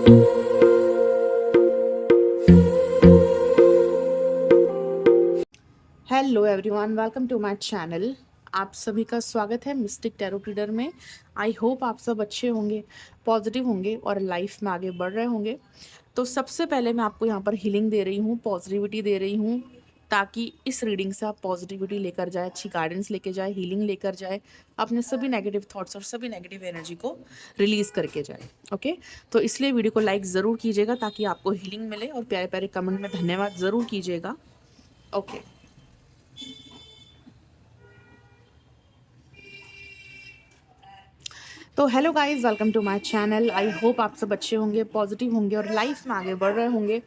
Hello everyone, welcome to my channel. आप सभी का स्वागत है मिस्टिक टैरो रीडर में। आई होप आप सब अच्छे होंगे, पॉजिटिव होंगे और लाइफ में आगे बढ़ रहे होंगे। तो सबसे पहले मैं आपको यहाँ पर हीलिंग दे रही हूँ, पॉजिटिविटी दे रही हूँ, ताकि इस रीडिंग से आप पॉजिटिविटी लेकर जाए, अच्छी गाइडेंस लेके जाए, हीलिंग लेकर जाए, अपने सभी नेगेटिव थॉट्स और सभी नेगेटिव एनर्जी को रिलीज करके जाए। ओके, तो इसलिए वीडियो को लाइक ज़रूर कीजिएगा ताकि आपको हीलिंग मिले, और प्यारे प्यारे कमेंट में धन्यवाद ज़रूर कीजिएगा। ओके, तो hello guys, welcome to my channel. I hope आप सब अच्छे होंगे, पॉजिटिव होंगे और लाइफ में आगे बढ़ रहे होंगे।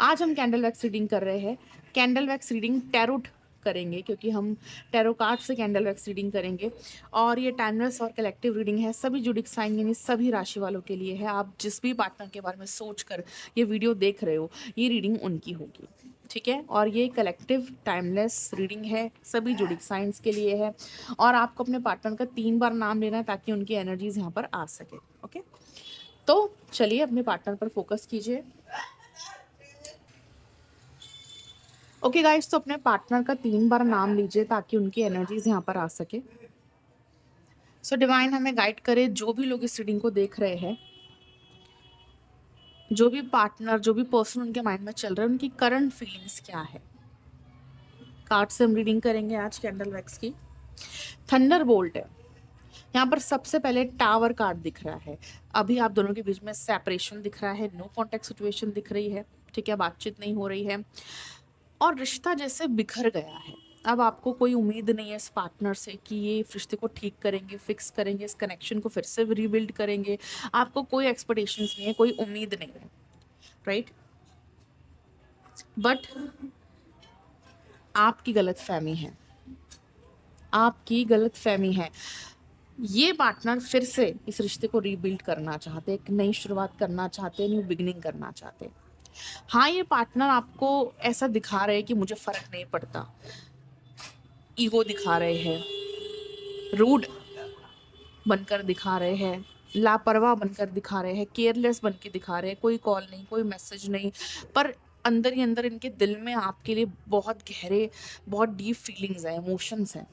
आज हम कैंडल वैक्स रीडिंग कर रहे हैं। कैंडल वैक्स रीडिंग टैरोट करेंगे, क्योंकि हम टैरो कार्ड से कैंडल वैक्स रीडिंग करेंगे। और ये टाइमलेस और कलेक्टिव रीडिंग है, सभी जुडिक साइन यानी सभी राशि वालों के लिए है। आप जिस भी पार्टनर के बारे में सोच कर ये वीडियो देख रहे हो, ये रीडिंग उनकी होगी, ठीक है। और ये कलेक्टिव टाइमलेस रीडिंग है, सभी जुडिक साइंस के लिए है। और आपको अपने पार्टनर का 3 बार नाम लेना है ताकि उनकी एनर्जीज यहाँ पर आ सके। ओके, तो चलिए अपने पार्टनर पर फोकस कीजिए। ओके गाइस, तो अपने पार्टनर का 3 बार नाम लीजिए ताकि उनकी एनर्जीज यहाँ पर आ सके। सो डिवाइन हमें गाइड करे, जो भी लोग इस रीडिंग को देख रहे हैं, जो भी पार्टनर, जो भी पर्सन उनके माइंड में चल रहा है, उनकी करंट फीलिंग्स क्या है। कार्ड से हम रीडिंग करेंगे आज कैंडल वैक्स की। थंडर बोल्ट है यहाँ पर। सबसे पहले टावर कार्ड दिख रहा है। अभी आप दोनों के बीच में सेपरेशन दिख रहा है, नो कॉन्टेक्ट सिचुएशन दिख रही है, ठीक है, बातचीत नहीं हो रही है और रिश्ता जैसे बिखर गया है। अब आपको कोई उम्मीद नहीं है इस पार्टनर से कि ये रिश्ते को ठीक करेंगे, फिक्स करेंगे, इस कनेक्शन को फिर से रीबिल्ड करेंगे। आपको कोई एक्सपेक्टेशंस नहीं है, कोई उम्मीद नहीं है, राइट। बट आपकी गलत फहमी है, आपकी गलत फहमी है। ये पार्टनर फिर से इस रिश्ते को रीबिल्ड करना चाहते, एक नई शुरुआत करना चाहते, न्यू बिगिनिंग करना चाहते। हाँ, ये पार्टनर आपको ऐसा दिखा रहे हैं कि मुझे फर्क नहीं पड़ता, ईगो दिखा रहे हैं, रूड बनकर दिखा रहे हैं, लापरवाह बनकर दिखा रहे हैं, केयरलेस बन के दिखा रहे हैं, कोई कॉल नहीं, कोई मैसेज नहीं, पर अंदर ही अंदर इनके दिल में आपके लिए बहुत गहरे, बहुत डीप फीलिंग्स हैं, इमोशंस हैं,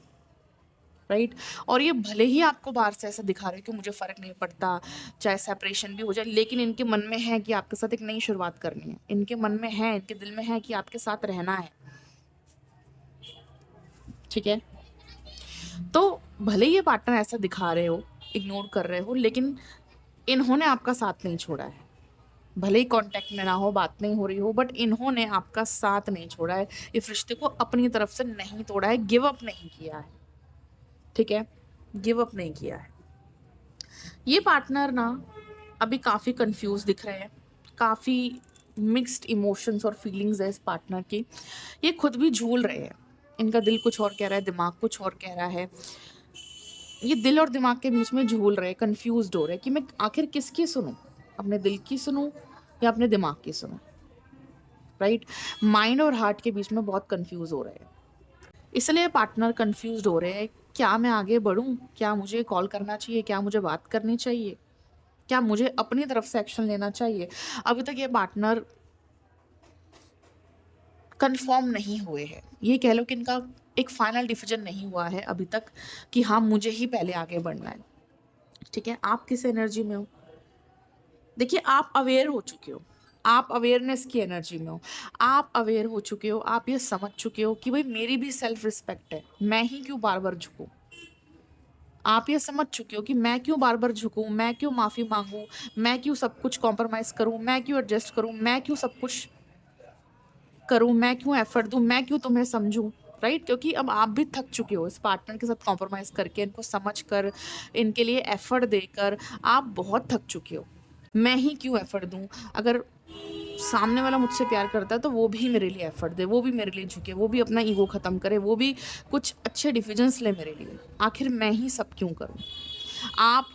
राइट। और ये भले ही आपको बाहर से ऐसा दिखा रहे हो कि मुझे फ़र्क नहीं पड़ता, चाहे सेपरेशन भी हो जाए, लेकिन इनके मन में है कि आपके साथ एक नई शुरुआत करनी है। इनके मन में है, इनके दिल में है कि आपके साथ रहना है, ठीक है। तो भले ही ये पार्टनर ऐसा दिखा रहे हो, इग्नोर कर रहे हो, लेकिन इन्होंने आपका साथ नहीं छोड़ा है। भले ही कांटेक्ट में ना हो, बात नहीं हो रही हो, बट इन्होंने आपका साथ नहीं छोड़ा है, इस रिश्ते को अपनी तरफ से नहीं तोड़ा है, गिव अप नहीं किया है, ठीक है, गिव अप नहीं किया है। ये पार्टनर ना अभी काफ़ी कंफ्यूज दिख रहे हैं, काफ़ी मिक्स्ड इमोशंस और फीलिंग्स है इस पार्टनर की। ये खुद भी झूल रहे हैं, इनका दिल कुछ और कह रहा है, दिमाग कुछ और कह रहा है। ये दिल और दिमाग के बीच में झूल रहे हैं, कंफ्यूज्ड हो रहे हैं कि मैं आखिर किसकी सुनूं, अपने दिल की सुनूं या अपने दिमाग की सुनूं, राइट। माइंड और हार्ट के बीच में बहुत कंफ्यूज हो रहे हैं, इसलिए पार्टनर कंफ्यूज्ड हो रहे हैं। क्या मैं आगे बढ़ूं, क्या मुझे कॉल करना चाहिए, क्या मुझे बात करनी चाहिए, क्या मुझे अपनी तरफ से एक्शन लेना चाहिए। अभी तक ये पार्टनर कंफर्म नहीं हुए हैं, ये कह लो कि इनका एक फाइनल डिसीजन नहीं हुआ है अभी तक कि हाँ मुझे ही पहले आगे बढ़ना है, ठीक है। आप किस एनर्जी में हो, देखिए, आप अवेयर हो चुके हो, आप अवेयरनेस की एनर्जी में हो, आप अवेयर हो चुके हो, आप ये समझ चुके हो कि भाई मेरी भी सेल्फ रिस्पेक्ट है, मैं ही क्यों बार बार झुकूं। आप ये समझ चुके हो कि मैं क्यों बार बार झुकूं, मैं क्यों माफ़ी मांगूं, मैं क्यों सब कुछ कॉम्प्रोमाइज़ करूं, मैं क्यों एडजस्ट करूं, मैं क्यों सब कुछ करूं, मैं क्यों एफर्ट दूं, मैं क्यों तुम्हें समझूं, राइट। क्योंकि अब आप भी थक चुके हो इस पार्टनर के साथ कॉम्प्रोमाइज़ करके, इनको समझ कर, इनके लिए एफर्ट देकर आप बहुत थक चुके हो। मैं ही क्यों एफर्ट दूं, अगर सामने वाला मुझसे प्यार करता है तो वो भी मेरे लिए एफर्ट दे, वो भी मेरे लिए झुके, वो भी अपना ईगो ख़त्म करे, वो भी कुछ अच्छे डिसीजंस ले मेरे लिए। आखिर मैं ही सब क्यों करूं। आप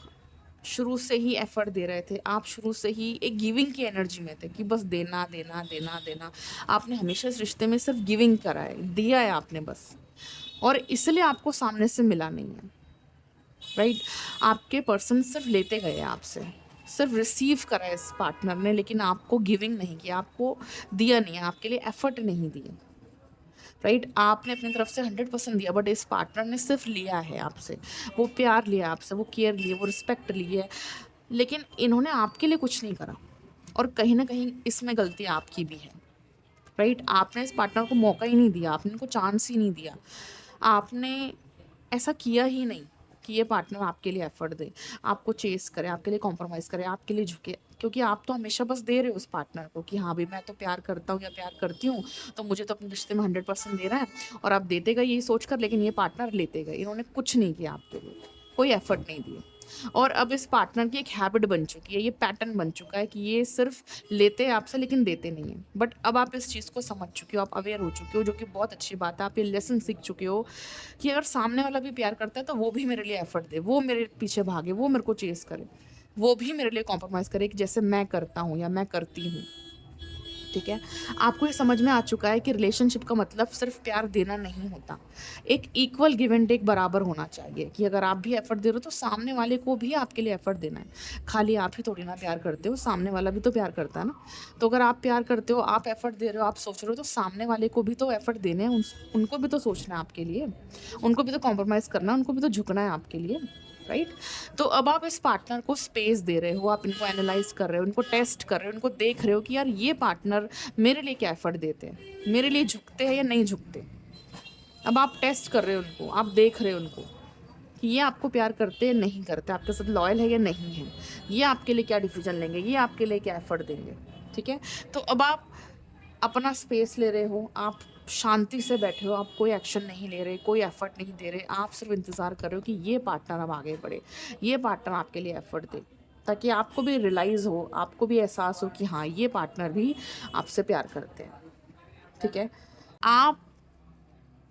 शुरू से ही एफर्ट दे रहे थे, आप शुरू से ही एक गिविंग की एनर्जी में थे कि बस देना देना देना देना। आपने हमेशा इस रिश्ते में सिर्फ गिविंग करा है, दिया है आपने बस, और इसलिए आपको सामने से मिला नहीं है, राइट। आपके पर्सन सिर्फ लेते गए आपसे, सिर्फ रिसीव करा है इस पार्टनर ने, लेकिन आपको गिविंग नहीं किया, आपको दिया नहीं है, आपके लिए एफर्ट नहीं दिए, राइट। आपने अपनी तरफ से 100% दिया, बट इस पार्टनर ने सिर्फ लिया है आपसे, वो प्यार लिया आपसे, वो केयर लिए, वो रिस्पेक्ट ली है, लेकिन इन्होंने आपके लिए कुछ नहीं करा। और कहीं ना कहीं इसमें गलती आपकी भी है, राइट। आपने इस पार्टनर को मौका ही नहीं दिया, आपने इनको चांस ही नहीं दिया, आपने ऐसा किया ही नहीं कि ये पार्टनर आपके लिए एफर्ट दे, आपको चेस करे, आपके लिए कॉम्प्रोमाइज़ करे, आपके लिए झुके। क्योंकि आप तो हमेशा बस दे रहे हो उस पार्टनर को कि हाँ भाई मैं तो प्यार करता हूँ या प्यार करती हूँ, तो मुझे तो अपने रिश्ते में 100% दे रहा है, और आप देते गए यही सोच कर, लेकिन ये पार्टनर लेते गए, इन्होंने कुछ नहीं किया आपके लिए, कोई एफर्ट नहीं दिए। और अब इस पार्टनर की एक हैबिट बन चुकी है, ये पैटर्न बन चुका है कि ये सिर्फ लेते हैं आपसे लेकिन देते नहीं हैं। बट अब आप इस चीज़ को समझ चुके हो, आप अवेयर हो चुके हो, जो कि बहुत अच्छी बात है। आप ये लेसन सीख चुके हो कि अगर सामने वाला भी प्यार करता है तो वो भी मेरे लिए एफर्ट दे, वो मेरे पीछे भागे, वो मेरे को चेस करे, वो भी मेरे लिए कॉम्प्रोमाइज़ करे कि जैसे मैं करता हूँ या मैं करती हूँ, ठीक है। आपको ये समझ में आ चुका है कि रिलेशनशिप का मतलब सिर्फ प्यार देना नहीं होता, एक इक्वल गिव एंड टेक बराबर होना चाहिए, कि अगर आप भी एफर्ट दे रहे हो तो सामने वाले को भी आपके लिए एफर्ट देना है। खाली आप ही थोड़ी ना प्यार करते हो, सामने वाला भी तो प्यार करता है ना। तो अगर आप प्यार करते हो, आप एफर्ट दे रहे हो, आप सोच रहे हो, तो सामने वाले को भी तो एफर्ट देने हैं, उनको भी तो सोचना है आपके लिए, उनको भी तो कॉम्प्रोमाइज़ करना है, उनको भी तो झुकना है आपके लिए, राइट। तो अब आप इस पार्टनर को स्पेस दे रहे हो, आप इनको एनालाइज कर रहे हो, इनको टेस्ट कर रहे हो, इनको देख रहे हो कि यार ये पार्टनर मेरे लिए क्या एफर्ट देते हैं, मेरे लिए झुकते हैं या नहीं झुकते। अब आप टेस्ट कर रहे हो उनको, आप देख रहे हो उनको कि ये आपको प्यार करते हैं नहीं करते, आपके साथ लॉयल है या नहीं है, ये आपके लिए क्या डिसीजन लेंगे, ये आपके लिए क्या एफर्ट देंगे, ठीक है। तो अब आप अपना स्पेस ले रहे हो, आप शांति से बैठे हो, आप कोई एक्शन नहीं ले रहे, कोई एफर्ट नहीं दे रहे, आप सिर्फ इंतज़ार कर रहे हो कि ये पार्टनर अब आगे बढ़े, ये पार्टनर आपके लिए एफर्ट दे, ताकि आपको भी रियलाइज़ हो, आपको भी एहसास हो कि हाँ ये पार्टनर भी आपसे प्यार करते हैं, ठीक है। आप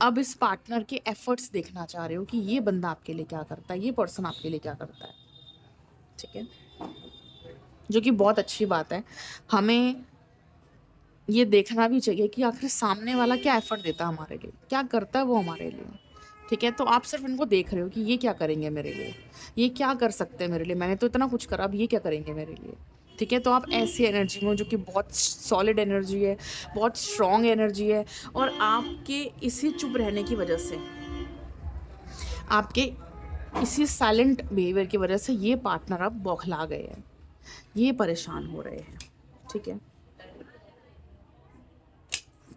अब इस पार्टनर के एफर्ट्स देखना चाह रहे हो कि ये बंदा आपके लिए क्या करता है, ये पर्सन आपके लिए क्या करता है, ठीक है, जो कि बहुत अच्छी बात है। हमें ये देखना भी चाहिए कि आखिर सामने वाला क्या एफर्ट देता है हमारे लिए, क्या करता है वो हमारे लिए, ठीक है। तो आप सिर्फ इनको देख रहे हो कि ये क्या करेंगे मेरे लिए, ये क्या कर सकते हैं मेरे लिए, मैंने तो इतना कुछ करा, अब ये क्या करेंगे मेरे लिए, ठीक है। तो आप ऐसी एनर्जी में हो जो कि बहुत सॉलिड एनर्जी है, बहुत स्ट्रॉन्ग एनर्जी है, और आपके इसी चुप रहने की वजह से, आपके इसी साइलेंट बिहेवियर की वजह से ये पार्टनर अब बौखला गए हैं, ये परेशान हो रहे हैं, ठीक है,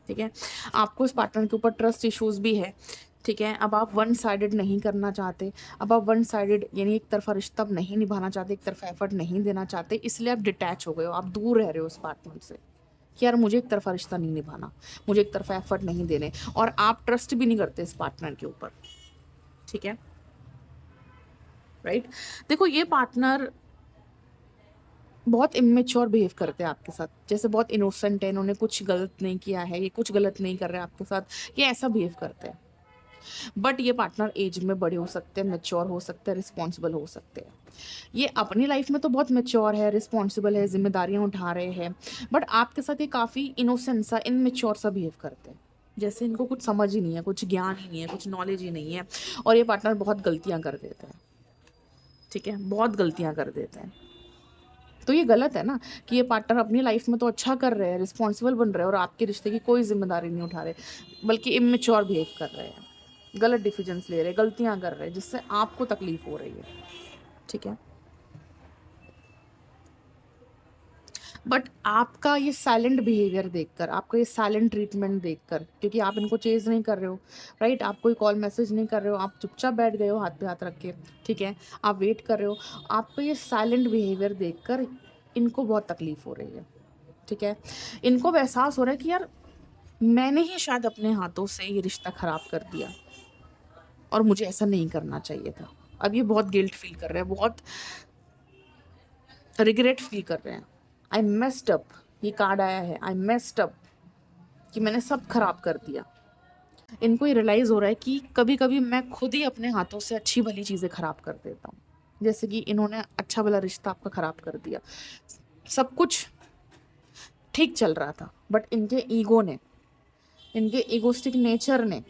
ठीक है। आपको इस पार्टनर के ऊपर ट्रस्ट इश्यूज भी है, ठीक है। अब आप वन साइडेड नहीं करना चाहते, अब आप वन साइडेड यानी एक तरफा रिश्ता अब नहीं निभाना चाहते, एक तरफा एफर्ट नहीं देना चाहते, इसलिए आप डिटैच हो गए हो, आप दूर रह रहे हो उस पार्टनर से कि यार मुझे एक तरफा रिश्ता नहीं निभाना, मुझे एक तरफा एफर्ट नहीं देने, और आप ट्रस्ट भी नहीं करते इस पार्टनर के ऊपर, ठीक है, राइट। देखो ये पार्टनर बहुत इमेच्योर बिहेव करते हैं आपके साथ, जैसे बहुत इनोसेंट है, इन्होंने कुछ गलत नहीं किया है, ये कुछ गलत नहीं कर रहे हैं आपके साथ, ये ऐसा बिहेव करते हैं। बट ये पार्टनर एज में बड़े हो सकते हैं, मेच्योर हो सकते हैं, रिस्पॉन्सिबल हो सकते हैं। ये अपनी लाइफ में तो बहुत मेच्योर है, रिस्पॉन्सिबल है, जिम्मेदारियां उठा रहे हैं, बट आपके साथ ये काफ़ी इनोसेंट सा, इनमेच्योर सा बिहेव करते हैं, जैसे इनको कुछ समझ ही नहीं है, कुछ ज्ञान ही नहीं है, कुछ नॉलेज ही नहीं है, और ये पार्टनर बहुत गलतियां कर देते हैं, ठीक है, बहुत गलतियां कर देते हैं। तो ये गलत है ना कि ये पार्टनर अपनी लाइफ में तो अच्छा कर रहे हैं, रिस्पॉन्सिबल बन रहे हैं, और आपके रिश्ते की कोई जिम्मेदारी नहीं उठा रहे, बल्कि इमेच्योर बिहेव कर रहे हैं, गलत डिसीजंस ले रहे हैं, गलतियां कर रहे हैं, जिससे आपको तकलीफ हो रही है, ठीक है। बट आपका ये साइलेंट बिहेवियर देखकर, आपका ये साइलेंट ट्रीटमेंट देखकर, क्योंकि आप इनको चेज नहीं कर रहे हो, राइट, आप कोई कॉल मैसेज नहीं कर रहे हो, आप चुपचाप बैठ गए हो हाथ पे हाथ रख के, ठीक है, आप वेट कर रहे हो, आपका ये साइलेंट बिहेवियर देखकर इनको बहुत तकलीफ हो रही है, ठीक है। इनको अब एहसास हो रहा है कि यार मैंने ही शायद अपने हाथों से ये रिश्ता ख़राब कर दिया, और मुझे ऐसा नहीं करना चाहिए था। अब ये बहुत गिल्ट फील कर रहे हैं, बहुत रिग्रेट फील कर रहे हैं। आई मेस्ड अप, ये कार्ड आया है, आई मेस्ड अप, कि मैंने सब खराब कर दिया। इनको ये रियलाइज़ हो रहा है कि कभी कभी मैं खुद ही अपने हाथों से अच्छी भली चीज़ें खराब कर देता हूँ, जैसे कि इन्होंने अच्छा भला रिश्ता आपका खराब कर दिया, सब कुछ ठीक चल रहा था, बट इनके ईगो ने, इनके ईगोस्टिक नेचर ने,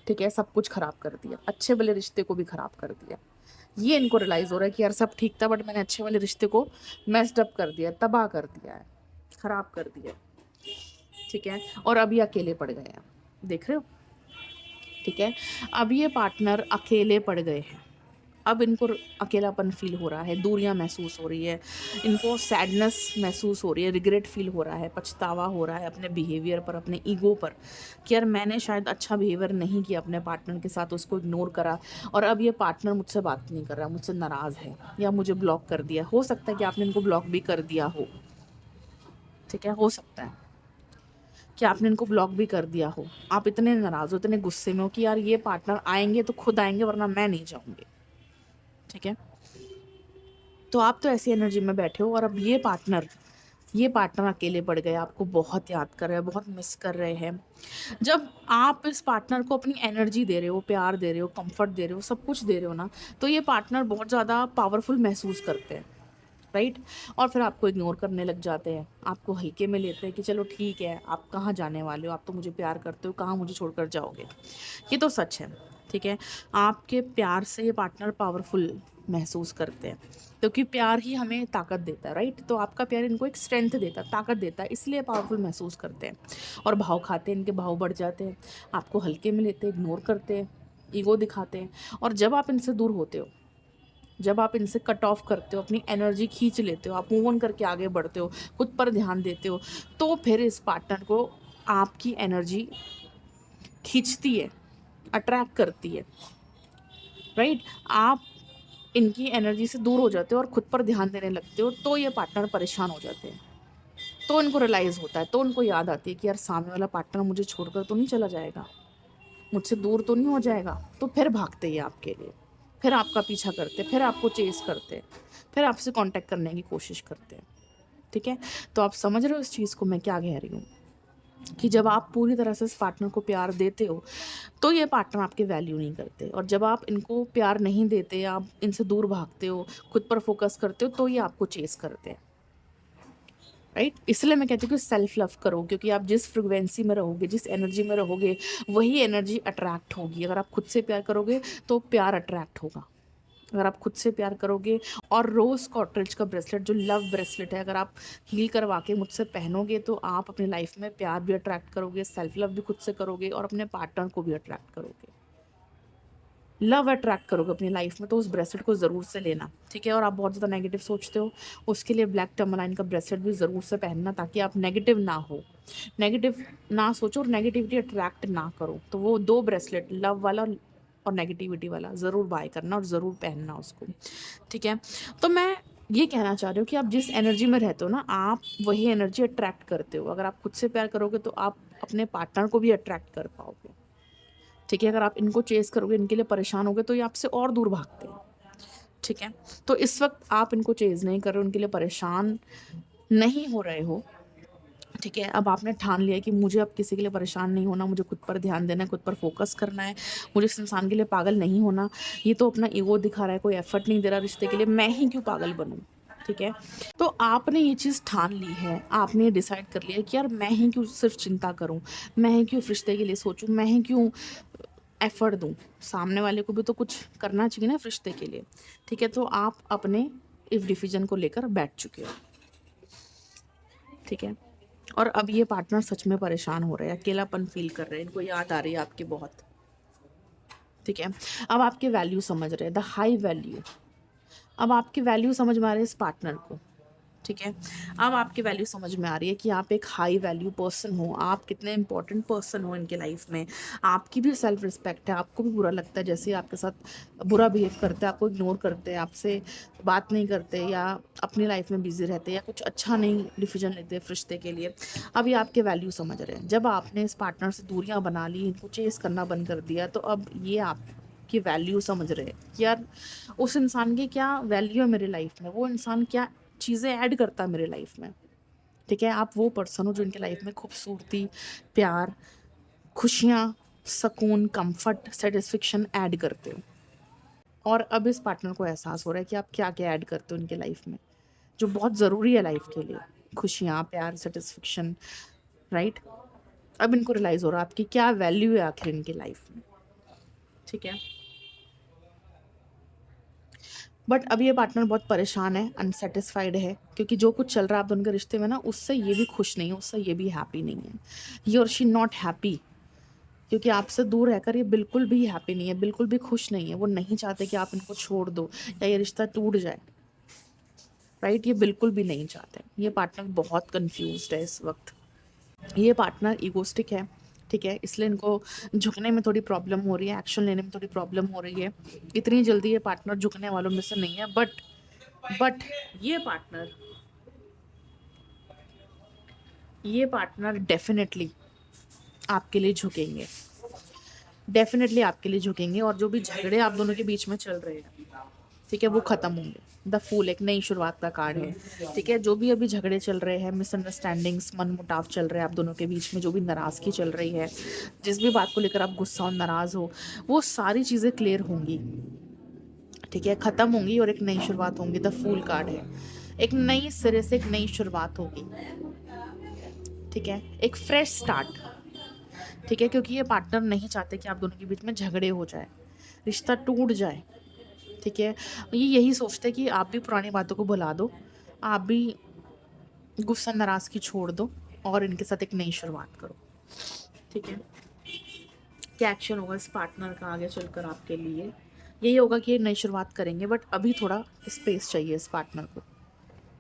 ठीक है, सब कुछ खराब कर दिया, अच्छे भले रिश्ते को भी खराब कर दिया, ये इनको रियलाइज़ हो रहा है कि यार सब ठीक था बट मैंने अच्छे वाले रिश्ते को मेस्ड अप कर दिया, तबाह कर दिया है, खराब कर दिया है, ठीक है। और अब ये अकेले पड़ गए हैं, देख रहे हो, ठीक है। अब ये पार्टनर अकेले पड़ गए हैं, अब इनको अकेलापन फील हो रहा है, दूरियां महसूस हो रही है, इनको सैडनेस महसूस हो रही है, रिग्रेट फील हो रहा है, पछतावा हो रहा है अपने बिहेवियर पर, अपने ईगो पर, कि यार मैंने शायद अच्छा बिहेवियर नहीं किया अपने पार्टनर के साथ, उसको इग्नोर करा, और अब ये पार्टनर मुझसे बात नहीं कर रहा, मुझसे नाराज़ है या मुझे ब्लॉक कर दिया। हो सकता है कि आपने इनको ब्लॉक भी कर दिया हो, ठीक है, हो सकता है कि आपने इनको ब्लॉक भी कर दिया हो। आप इतने नाराज़ हो, इतने गुस्से में हो कि यार ये पार्टनर आएंगे तो खुद आएंगे वरना मैं नहीं जाऊँगी, ठीक है। तो आप तो ऐसी एनर्जी में बैठे हो और अब ये पार्टनर अकेले पड़ गए, आपको बहुत याद कर रहे हैं, बहुत मिस कर रहे हैं। जब आप इस पार्टनर को अपनी एनर्जी दे रहे हो, प्यार दे रहे हो, कंफर्ट दे रहे हो, सब कुछ दे रहे हो ना, तो ये पार्टनर बहुत ज़्यादा पावरफुल महसूस करते हैं, राइट। और फिर आपको इग्नोर करने लग जाते हैं, आपको हल्के में लेते हैं कि चलो ठीक है, आप कहाँ जाने वाले हो, आप तो मुझे प्यार करते हो, कहाँ मुझे छोड़कर जाओगे। ये तो सच है, ठीक है। आपके प्यार से ये पार्टनर पावरफुल महसूस करते हैं, क्योंकि प्यार ही हमें ताकत देता है, राइट। तो आपका प्यार इनको एक स्ट्रेंथ देता है, ताकत देता है, इसलिए पावरफुल महसूस करते हैं और भाव खाते हैं, इनके भाव बढ़ जाते हैं, आपको हल्के में लेते हैं, इग्नोर करते हैं, ईगो दिखाते हैं। और जब आप इनसे दूर होते हो, जब आप इनसे कट ऑफ करते हो, अपनी एनर्जी खींच लेते हो, आप मूव ऑन करके आगे बढ़ते हो, खुद पर ध्यान देते हो, तो फिर इस पार्टनर को आपकी एनर्जी खींचती है, अट्रैक्ट करती है, राइट। आप इनकी एनर्जी से दूर हो जाते हो और खुद पर ध्यान देने लगते हो, तो ये पार्टनर परेशान हो जाते हैं, तो इनको रियलाइज़ होता है, तो उनको याद आती है कि यार सामने वाला पार्टनर मुझे छोड़कर तो नहीं चला जाएगा, मुझसे दूर तो नहीं हो जाएगा। तो फिर भागते ही आपके लिए, फिर आपका पीछा करते, फिर आपको चेस करते, फिर आपसे कांटेक्ट करने की कोशिश करते हैं, ठीक है। तो आप समझ रहे हो इस चीज़ को मैं क्या कह रही हूँ, कि जब आप पूरी तरह से इस पार्टनर को प्यार देते हो, तो ये पार्टनर आपकी वैल्यू नहीं करते, और जब आप इनको प्यार नहीं देते, आप इनसे दूर भागते हो, खुद पर फोकस करते हो, तो ये आपको चेस करते हैं, राइट। इसलिए मैं कहती हूँ कि सेल्फ लव करो, क्योंकि आप जिस फ्रिक्वेंसी में रहोगे, जिस एनर्जी में रहोगे, वही एनर्जी अट्रैक्ट होगी। अगर आप खुद से प्यार करोगे तो प्यार अट्रैक्ट होगा, अगर आप खुद से प्यार करोगे। और रोज़ कॉटरेज का ब्रेसलेट, जो लव ब्रेसलेट है, अगर आप हील करवा के मुझसे पहनोगे, तो आप अपनी लाइफ में प्यार भी अट्रैक्ट करोगे, सेल्फ लव भी खुद से करोगे, और अपने पार्टनर को भी अट्रैक्ट करोगे, लव अट्रैक्ट करोगे अपनी लाइफ में। तो उस ब्रेसलेट को ज़रूर से लेना, ठीक है। और आप बहुत ज़्यादा नेगेटिव सोचते हो, उसके लिए ब्लैक टर्मलाइन का ब्रेसलेट भी ज़रूर से पहनना, ताकि आप नेगेटिव ना हो, नेगेटिव ना सोचो और नेगेटिविटी अट्रैक्ट ना करो। तो वो 2 ब्रेसलेट, लव वाला और नेगेटिविटी वाला, ज़रूर बाय करना और ज़रूर पहनना उसको, ठीक है। तो मैं ये कहना चाह रही हूँ कि आप जिस एनर्जी में रहते हो ना, आप वही एनर्जी अट्रैक्ट करते हो। अगर आप खुद से प्यार करोगे तो आप अपने पार्टनर को भी अट्रैक्ट कर पाओगे, ठीक है। अगर आप इनको चेस करोगे, इनके लिए परेशान होगे, तो ये आपसे और दूर भागते हैं, ठीक है। तो इस वक्त आप इनको चेस नहीं कर रहे हो, उनके लिए परेशान नहीं हो रहे हो, ठीक है। अब आपने ठान लिया कि मुझे अब किसी के लिए परेशान नहीं होना, मुझे खुद पर ध्यान देना है, खुद पर फोकस करना है, मुझे इस इंसान के लिए पागल नहीं होना। ये तो अपना ईगो दिखा रहा है, कोई एफर्ट नहीं दे रहा रिश्ते के लिए, मैं ही क्यों पागल बनूं, ठीक है। तो आपने ये चीज़ ठान ली है, आपने ये डिसाइड कर लिया है कि यार मैं ही क्यों सिर्फ चिंता करूं, मैं ही क्यों रिश्ते के लिए सोचूं, मैं ही क्यों एफर्ट दूं, सामने वाले को भी तो कुछ करना चाहिए ना रिश्ते के लिए, ठीक है। तो आप अपने इस डिसीजन को लेकर बैठ चुके हो, ठीक है। और अब ये पार्टनर सच में परेशान हो रहे हैं, अकेलापन फील कर रहे हैं, इनको याद आ रही है आपकी बहुत, ठीक है। अब आपके वैल्यू समझ रहे हैं, द हाई वैल्यू, अब आपकी वैल्यू समझ में आ रही है इस पार्टनर को, ठीक है। अब आपकी वैल्यू समझ में आ रही है कि आप एक हाई वैल्यू पर्सन हो, आप कितने इंपॉर्टेंट पर्सन हो इनके लाइफ में। आपकी भी सेल्फ रिस्पेक्ट है, आपको भी बुरा लगता है जैसे आपके साथ बुरा बिहेव करते हैं, आपको इग्नोर करते हैं, आपसे बात नहीं करते, या अपनी लाइफ में बिजी रहते हैं, या कुछ अच्छा नहीं डिसीजन लेते रिश्ते के लिए। अब ये आपके वैल्यू समझ रहे हैं। जब आपने इस पार्टनर से दूरियां बना ली, इनको चेस करना बंद कर दिया, तो अब ये आप की वैल्यू समझ रहे हैं कि यार उस इंसान की क्या वैल्यू है मेरी लाइफ में, वो इंसान क्या चीज़ें ऐड करता है मेरे लाइफ में, ठीक है। आप वो पर्सन हो जो इनके लाइफ में खूबसूरती, प्यार, खुशियाँ, सुकून, कंफर्ट, सेटिस्फेक्शन ऐड करते हो। और अब इस पार्टनर को एहसास हो रहा है कि आप क्या क्या ऐड करते हो इनके लाइफ में, जो बहुत ज़रूरी है लाइफ के लिए, खुशियाँ, प्यार, सेटिस्फेक्शन, राइट। अब इनको रियलाइज़ हो रहा है आपकी क्या वैल्यू है आखिर इनकी लाइफ में, ठीक है। बट अब ये पार्टनर बहुत परेशान है, अनसेटिस्फाइड है, क्योंकि जो कुछ चल रहा है आप दोनों के रिश्ते में ना, उससे ये भी खुश नहीं है, उससे ये भी हैप्पी नहीं है। ये और शी नॉट हैप्पी, क्योंकि आपसे दूर रहकर ये बिल्कुल भी हैप्पी नहीं है, बिल्कुल भी खुश नहीं है। वो नहीं चाहते कि आप इनको छोड़ दो या ये रिश्ता टूट जाए, राइट? ये बिल्कुल भी नहीं चाहते। ये पार्टनर बहुत कंफ्यूज्ड है इस वक्त। ये पार्टनर ईगोस्टिक है, ठीक है, इसलिए इनको झुकने में थोड़ी प्रॉब्लम हो रही है, एक्शन लेने में थोड़ी प्रॉब्लम हो रही है। इतनी जल्दी ये पार्टनर झुकने वालों में से नहीं है, बट ये पार्टनर डेफिनेटली आपके लिए झुकेंगे, डेफिनेटली आपके लिए झुकेंगे। और जो भी झगड़े आप दोनों के बीच में चल रहे हैं, ठीक है, वो खत्म होंगे। द फूल एक नई शुरुआत का कार्ड है, ठीक है। जो भी अभी झगड़े चल रहे हैं, मिसअंडरस्टैंडिंग्स, मनमुटाव चल रहे हैं आप दोनों के बीच में, जो भी नाराज़गी चल रही है, जिस भी बात को लेकर आप गुस्सा और नाराज़ हो, वो सारी चीज़ें क्लियर होंगी, ठीक है, ख़त्म होंगी और एक नई शुरुआत होंगी। द फूल कार्ड है, एक नई सिरे से एक नई शुरुआत होगी, ठीक है, एक फ्रेश स्टार्ट, ठीक है, क्योंकि ये पार्टनर नहीं चाहते कि आप दोनों के बीच में झगड़े हो जाए, रिश्ता टूट जाए, ठीक है। ये यही सोचते हैं कि आप भी पुरानी बातों को भुला दो, आप भी गुस्सा नाराज़गी छोड़ दो और इनके साथ एक नई शुरुआत करो, ठीक है। क्या एक्शन होगा इस पार्टनर का आगे चलकर आपके लिए? यही होगा कि ये नई शुरुआत करेंगे, बट अभी थोड़ा स्पेस चाहिए इस पार्टनर को।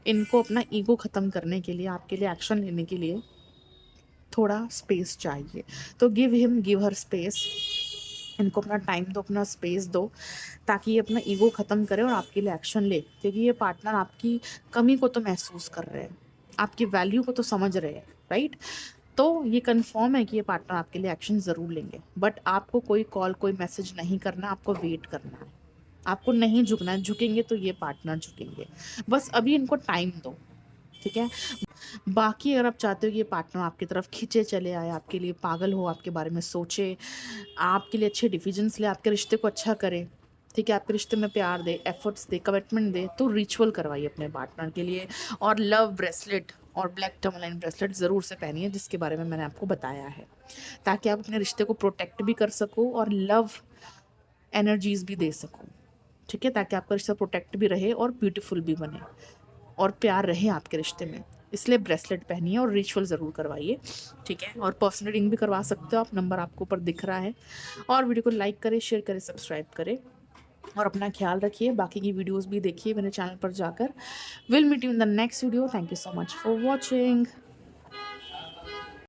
इनको अपना ईगो ख़त्म करने के लिए, आपके लिए एक्शन लेने के लिए थोड़ा स्पेस चाहिए। तो गिव हर स्पेस, इनको अपना टाइम दो, अपना स्पेस दो, ताकि ये अपना ईगो ख़त्म करे और आपके लिए एक्शन ले, क्योंकि ये पार्टनर आपकी कमी को तो महसूस कर रहे हैं, आपकी वैल्यू को तो समझ रहे हैं, राइट? तो ये कंफर्म है कि ये पार्टनर आपके लिए एक्शन ज़रूर लेंगे, बट आपको कोई कॉल, कोई मैसेज नहीं करना, आपको वेट करना है, आपको नहीं झुकना है। झुकेंगे तो ये पार्टनर झुकेंगे, बस अभी इनको टाइम दो, ठीक है। बाकी अगर आप चाहते हो कि ये पार्टनर आपकी तरफ खींचे चले आए, आपके लिए पागल हो, आपके बारे में सोचे, आपके लिए अच्छे डिसीजंस ले, आपके रिश्ते को अच्छा करे, ठीक है, आपके रिश्ते में प्यार दे, एफर्ट्स दे, कमिटमेंट दे, तो रिचुअल करवाइए अपने पार्टनर के लिए। और लव ब्रेसलेट और ब्लैक टर्मलाइन ब्रेसलेट ज़रूर से पहनिए, जिसके बारे में मैंने आपको बताया है, ताकि आप अपने रिश्ते को प्रोटेक्ट भी कर सको और लव एनर्जीज भी दे सको, ठीक है, ताकि आपका रिश्ता प्रोटेक्ट भी रहे और ब्यूटीफुल भी बने और प्यार रहे आपके रिश्ते में। इसलिए ब्रेसलेट पहनिए और रिचुअल ज़रूर करवाइए, ठीक है। और पर्सनल रीडिंग भी करवा सकते हो आप, नंबर आपको ऊपर दिख रहा है। और वीडियो को लाइक करें, शेयर करें, सब्सक्राइब करें और अपना ख्याल रखिए। बाकी की वीडियोस भी देखिए मेरे चैनल पर जाकर। Will meet you in the next video. Thank you so much for watching.